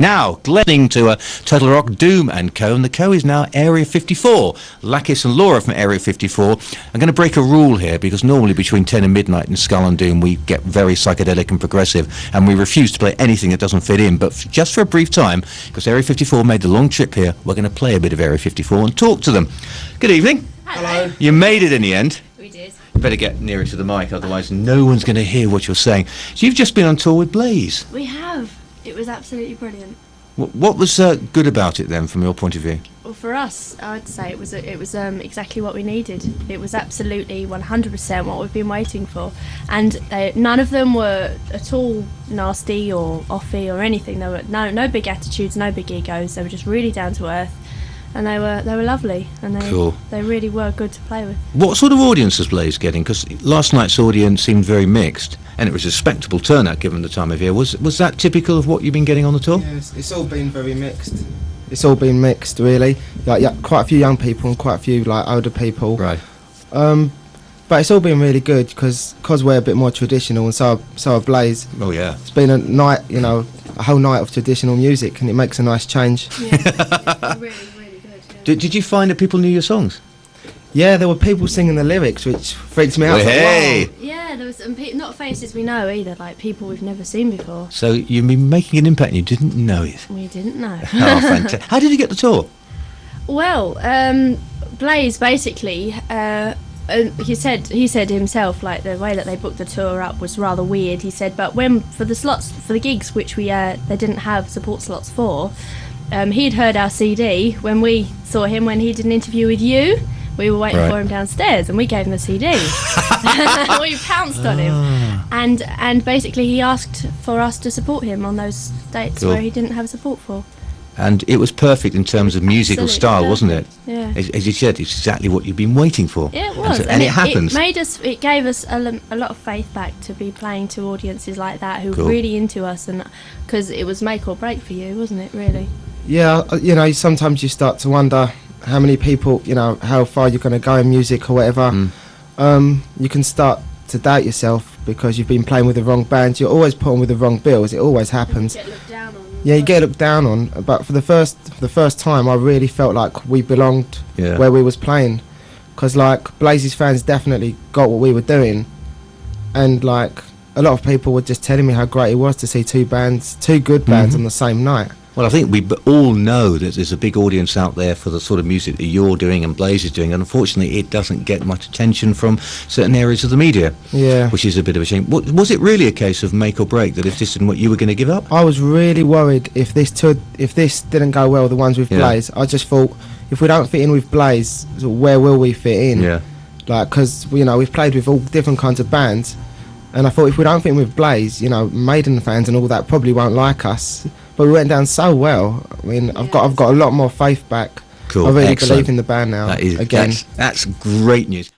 Now, listening to a Total Rock, Doom and Co. And the Co is now Area 54. Lakis and Laura from Area 54. I'm going to break a rule here because normally between 10 and midnight in Skull and Doom we get very psychedelic and progressive and we refuse to play anything that doesn't fit in. But just for a brief time, because Area 54 made the long trip here, we're going to play a bit of Area 54 and talk to them. Good evening. Hello. You made it in the end. We did. You better get nearer to the mic, otherwise no one's going to hear what you're saying. So you've just been on tour with Blaze. We have. It was absolutely brilliant. What was good about it then, from your point of view? Well, for us, I'd say it was exactly what we needed. It was absolutely 100% what we've been waiting for, and none of them were at all nasty or offy or anything. There were no big attitudes, no big egos. They were just really down to earth, and they were lovely, and they really were good to play with. What sort of audience was Blaze getting? Because last night's audience seemed very mixed, and it was a respectable turnout given the time of year. Was that typical of what you've been getting on the tour? Yes, it's all been very mixed. It's all been mixed, really. Like, yeah, quite a few young people and quite a few like older people. Right. But it's all been really good because we're a bit more traditional, and so are Blaze. Oh yeah. It's been a night, a whole night of traditional music, and it makes a nice change. Yeah, really good. Yeah. Did you find that people knew your songs? Yeah, there were people singing the lyrics, which freaks me out. Well, hey! Wow. Yeah, there was some not faces we know either, like people we've never seen before. So you've been making an impact and you didn't know it. We didn't know. Oh, fantastic. How did you get the tour? Well, Blaze basically, he said himself, like the way that they booked the tour up was rather weird. He said, but when for the gigs which they didn't have support slots for, he'd heard our CD when we saw him when he did an interview with you. We were waiting for him downstairs, and we gave him the CD. We pounced on him, and basically he asked for us to support him on those dates where he didn't have support for. And it was perfect in terms of musical style, wasn't it? Yeah. As you said, it's exactly what you've been waiting for. Yeah, it was, and it happens. It gave us a lot of faith back to be playing to audiences like that who were really into us, and because it was make or break for you, wasn't it? Really. Yeah, sometimes you start to wonder how many people, how far you're going to go in music or whatever. You can start to doubt yourself because you've been playing with the wrong band. You're always put on with the wrong bills. It always happens. You get looked down on. Yeah, you get looked down on. But for the first time, I really felt like we belonged where we was playing, because like Blaze's fans definitely got what we were doing, and like a lot of people were just telling me how great it was to see two good bands on the same night. Well, I think we all know that there's a big audience out there for the sort of music that you're doing and Blaze is doing, and unfortunately it doesn't get much attention from certain areas of the media, which is a bit of a shame. Was it really a case of make or break, that if this isn't what you were going to give up? I was really worried if this didn't go well, the ones with Blaze. I just thought, if we don't fit in with Blaze, where will we fit in? Yeah. Like, because, we've played with all different kinds of bands, and I thought if we don't fit in with Blaze, Maiden fans and all that probably won't like us. But we went down so well. I mean, I've got a lot more faith back. Cool. I really Excellent. believe in the band now. That's great news.